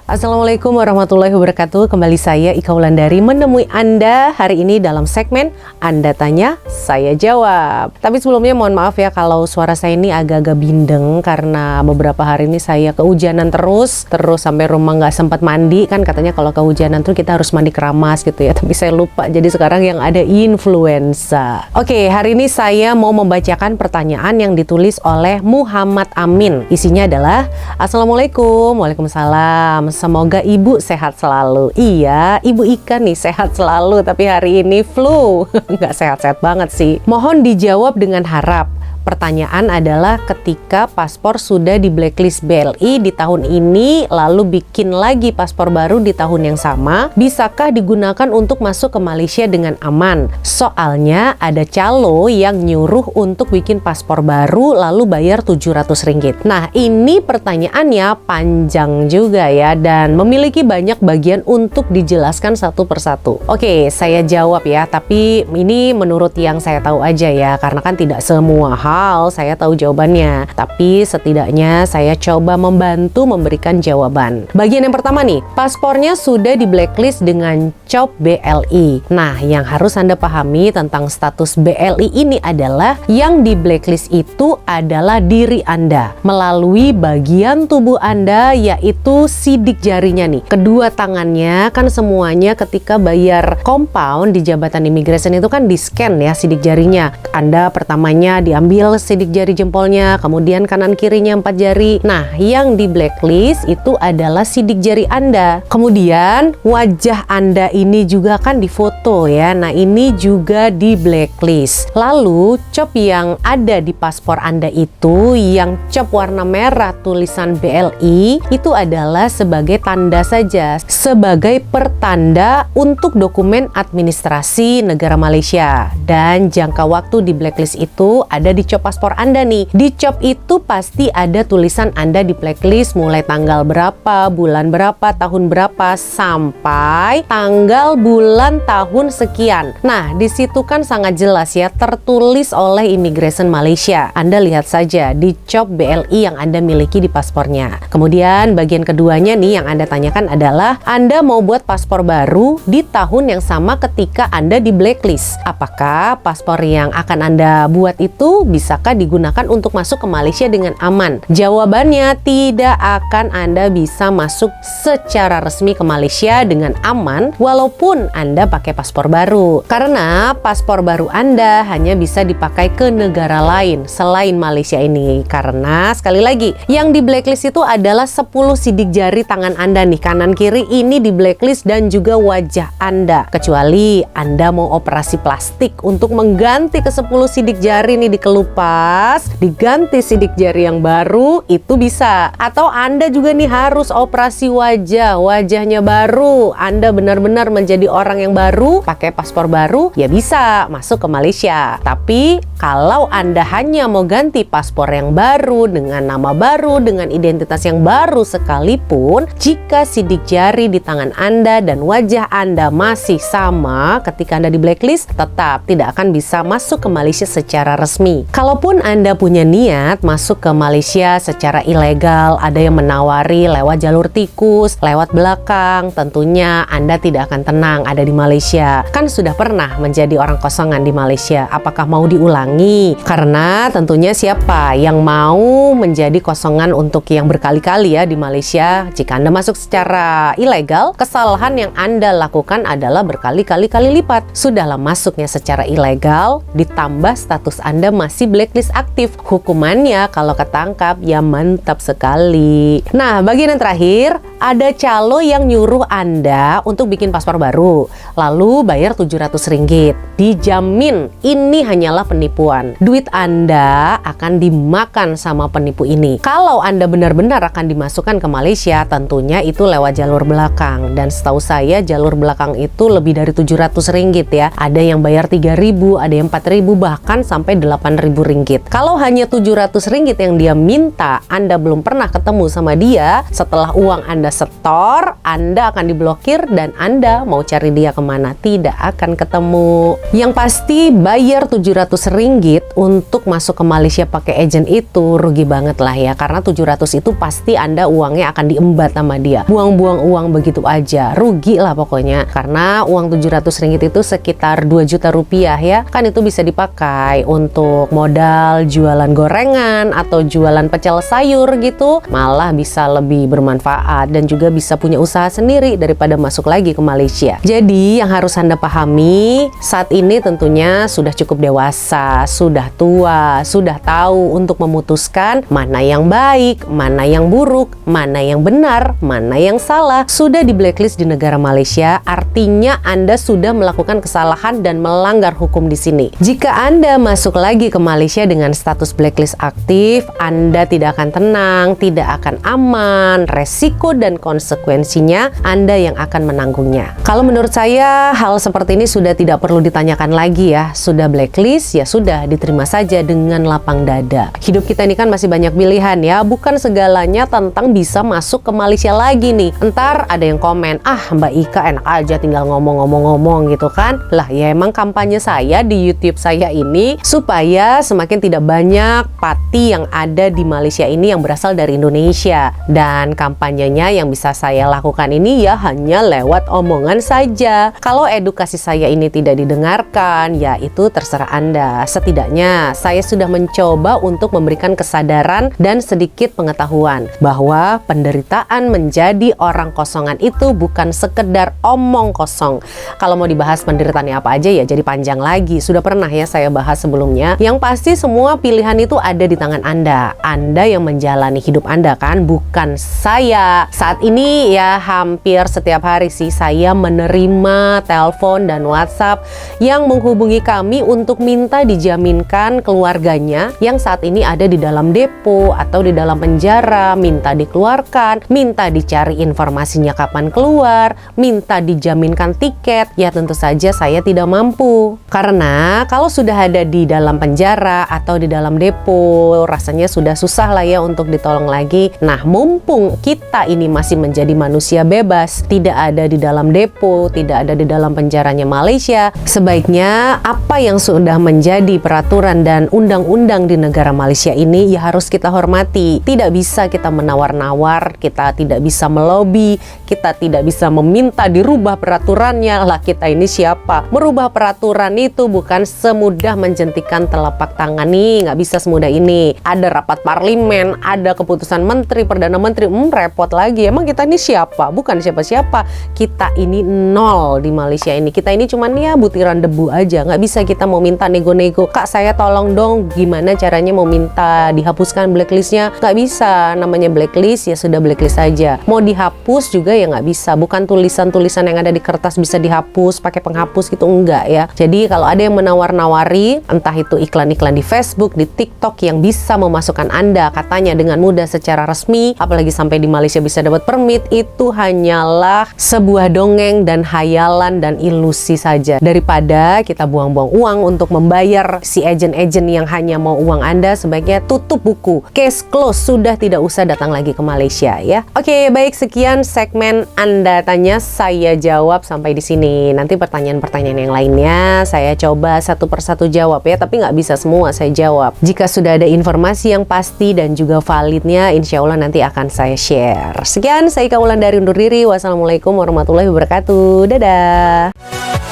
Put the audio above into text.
Assalamualaikum warahmatullahi wabarakatuh. Kembali saya Ika Wulandari menemui Anda hari ini dalam segmen Anda Tanya, Saya Jawab. Tapi sebelumnya mohon maaf ya kalau suara saya ini agak-agak bindeng karena beberapa hari ini saya kehujanan terus sampai rumah nggak sempat mandi. Kan katanya kalau kehujanan tuh kita harus mandi keramas gitu ya. Tapi saya lupa, jadi sekarang yang ada influenza. Oke, hari ini saya mau membacakan pertanyaan yang ditulis oleh Muhammad Amin. Isinya adalah Assalamualaikum, Waalaikumsalam. Semoga ibu sehat selalu. Iya, ibu Ika nih sehat selalu, tapi hari ini flu. Nggak sehat-sehat banget sih. Mohon dijawab dengan harap. Pertanyaan adalah ketika paspor sudah di blacklist BLI di tahun ini, lalu bikin lagi paspor baru di tahun yang sama, bisakah digunakan untuk masuk ke Malaysia dengan aman? Soalnya ada calo yang nyuruh untuk bikin paspor baru lalu bayar Rp700. Nah, ini pertanyaannya panjang juga ya dan memiliki banyak bagian untuk dijelaskan satu persatu. Oke, saya jawab ya, tapi ini menurut yang saya tahu aja ya, karena kan tidak semua hal saya tahu jawabannya, tapi setidaknya saya coba membantu memberikan jawaban. Bagian yang pertama nih, paspornya sudah di blacklist dengan COP BLI. Nah, yang harus Anda pahami tentang status BLI ini adalah yang di blacklist itu adalah diri Anda melalui bagian tubuh Anda, yaitu sidik jarinya nih. Kedua tangannya kan semuanya ketika bayar compound di jabatan imigrasi itu kan di-scan ya sidik jarinya. Anda pertamanya diambil sidik jari jempolnya, kemudian kanan kirinya 4 jari. Nah, yang di blacklist itu adalah sidik jari Anda. Kemudian wajah Anda ini juga kan difoto ya. Nah, ini juga di blacklist. Lalu COP yang ada di paspor Anda itu, yang COP warna merah tulisan BLI, itu adalah sebagai tanda saja, sebagai pertanda untuk dokumen administrasi negara Malaysia. Dan jangka waktu di blacklist itu ada di COP paspor Anda nih. Di COP itu pasti ada tulisan Anda di blacklist mulai tanggal berapa, bulan berapa, tahun berapa, sampai tanggal, bulan, tahun sekian. Nah, di situ kan sangat jelas ya, tertulis oleh Immigration Malaysia. Anda lihat saja di COP BLI yang Anda miliki di paspornya. Kemudian bagian keduanya nih yang Anda tanyakan adalah Anda mau buat paspor baru di tahun yang sama ketika Anda di blacklist. Apakah paspor yang akan Anda buat itu bisakah digunakan untuk masuk ke Malaysia dengan aman? Jawabannya tidak akan Anda bisa masuk secara resmi ke Malaysia dengan aman walaupun Anda pakai paspor baru. Karena paspor baru Anda hanya bisa dipakai ke negara lain selain Malaysia ini. Karena sekali lagi, yang di blacklist itu adalah 10 sidik jari tangan Anda nih, kanan kiri ini di blacklist dan juga wajah Anda. Kecuali Anda mau operasi plastik untuk mengganti ke 10 sidik jari nih dikelupas, diganti sidik jari yang baru, itu bisa. Atau Anda juga nih harus operasi wajah, wajahnya baru, Anda benar-benar menjadi orang yang baru, pakai paspor baru, ya bisa masuk ke Malaysia. Tapi kalau Anda hanya mau ganti paspor yang baru dengan nama baru, dengan identitas yang baru sekalipun, jika sidik jari di tangan Anda dan wajah Anda masih sama ketika Anda di blacklist, tetap tidak akan bisa masuk ke Malaysia secara resmi. Kalaupun Anda punya niat masuk ke Malaysia secara ilegal, ada yang menawari lewat jalur tikus, lewat belakang, tentunya Anda tidak akan tenang ada di Malaysia. Kan sudah pernah menjadi orang kosongan di Malaysia, apakah mau diulangi? Karena tentunya siapa yang mau menjadi kosongan untuk yang berkali-kali ya di Malaysia? Jika Anda masuk secara ilegal, kesalahan yang Anda lakukan adalah berkali-kali lipat. Sudahlah masuknya secara ilegal, ditambah status Anda masih blacklist aktif. Hukumannya kalau ketangkap ya mantap sekali. Nah, bagian yang terakhir, ada calo yang nyuruh Anda untuk bikin paspor baru, lalu bayar Rp700. Dijamin ini hanyalah penipuan. Duit Anda akan dimakan sama penipu ini. Kalau Anda benar-benar akan dimasukkan ke Malaysia, tentunya itu lewat jalur belakang. Dan setahu saya jalur belakang itu lebih dari Rp700 ya. Ada yang bayar Rp3.000, ada yang Rp4.000, bahkan sampai Rp8.000. Kalau hanya Rp700 yang dia minta, Anda belum pernah ketemu sama dia, setelah uang Anda Anda setor, Anda akan diblokir dan Anda mau cari dia kemana tidak akan ketemu. Yang pasti bayar Rp700 untuk masuk ke Malaysia pakai agent itu rugi banget lah ya, karena 700 itu pasti Anda uangnya akan diembat sama dia. Buang-buang uang begitu aja, rugi lah pokoknya. Karena uang Rp700 itu sekitar 2 juta rupiah ya, kan itu bisa dipakai untuk modal jualan gorengan atau jualan pecel sayur gitu, malah bisa lebih bermanfaat dan juga bisa punya usaha sendiri daripada masuk lagi ke Malaysia. Jadi yang harus Anda pahami saat ini tentunya sudah cukup dewasa, sudah tua, sudah tahu untuk memutuskan mana yang baik, mana yang buruk, mana yang benar, mana yang salah. Sudah di blacklist di negara Malaysia, artinya Anda sudah melakukan kesalahan dan melanggar hukum di sini. Jika Anda masuk lagi ke Malaysia dengan status blacklist aktif, Anda tidak akan tenang, tidak akan aman, resiko dan konsekuensinya Anda yang akan menanggungnya. Kalau menurut saya hal seperti ini sudah tidak perlu ditanyakan lagi ya. Sudah blacklist ya sudah diterima saja dengan lapang dada. Hidup kita ini kan masih banyak pilihan ya, bukan segalanya tentang bisa masuk ke Malaysia lagi nih. Entar ada yang komen, Mbak Ika enak aja tinggal ngomong-ngomong gitu kan. Lah ya emang kampanye saya di YouTube saya ini supaya semakin tidak banyak pati yang ada di Malaysia ini yang berasal dari Indonesia. Dan kampanyenya yang bisa saya lakukan ini ya hanya lewat omongan saja. Kalau edukasi saya ini tidak didengarkan, ya itu terserah Anda. Setidaknya saya sudah mencoba untuk memberikan kesadaran dan sedikit pengetahuan bahwa penderitaan menjadi orang kosongan itu bukan sekedar omong kosong. Kalau mau dibahas penderitaannya apa aja ya jadi panjang lagi. Sudah pernah ya saya bahas sebelumnya. Yang pasti semua pilihan itu ada di tangan Anda. Anda yang menjalani hidup Anda kan, bukan saya. Saat ini ya hampir setiap hari sih saya menerima telepon dan WhatsApp yang menghubungi kami untuk minta dijaminkan keluarganya yang saat ini ada di dalam depo atau di dalam penjara, minta dikeluarkan, minta dicari informasinya kapan keluar, minta dijaminkan tiket. Ya tentu saja saya tidak mampu. Karena kalau sudah ada di dalam penjara atau di dalam depo, rasanya sudah susah lah ya untuk ditolong lagi. Nah, mumpung kita ini masih menjadi manusia bebas, tidak ada di dalam depo, tidak ada di dalam penjaranya Malaysia, sebaiknya apa yang sudah menjadi peraturan dan undang-undang di negara Malaysia ini ya harus kita hormati. Tidak bisa kita menawar-nawar, kita tidak bisa melobi, kita tidak bisa meminta dirubah peraturannya. Lah kita ini siapa? Merubah peraturan itu bukan semudah menjentikan telapak tangan nih, nggak bisa semudah ini. Ada rapat parlimen, ada keputusan menteri, perdana menteri, repot lagi. Emang kita ini siapa? Bukan siapa-siapa. Kita ini nol di Malaysia ini. Kita ini cuman ya butiran debu aja. Nggak bisa kita mau minta nego-nego. Kak saya tolong dong, gimana caranya mau minta dihapuskan blacklistnya? Nggak bisa. Namanya blacklist ya sudah blacklist saja. Mau dihapus juga ya nggak bisa. Bukan tulisan-tulisan yang ada di kertas bisa dihapus pakai penghapus gitu, enggak ya. Jadi kalau ada yang menawar-nawari, entah itu iklan-iklan di Facebook, di TikTok yang bisa memasukkan Anda katanya dengan mudah secara resmi, apalagi sampai di Malaysia bisa dapat permit, itu hanyalah sebuah dongeng dan hayalan dan ilusi saja. Daripada kita buang-buang uang untuk membayar si agen-agen yang hanya mau uang Anda, sebaiknya tutup buku. Case close, sudah tidak usah datang lagi ke Malaysia ya. Oke, baik, sekian segmen Anda Tanya Saya Jawab sampai di sini. Nanti pertanyaan-pertanyaan yang lainnya saya coba satu persatu jawab ya, tapi nggak bisa semua saya jawab. Jika sudah ada informasi yang pasti dan juga validnya, insya Allah nanti akan saya share. Sekian, saya Ika Wulandari undur diri. Wassalamualaikum warahmatullahi wabarakatuh. Dadah.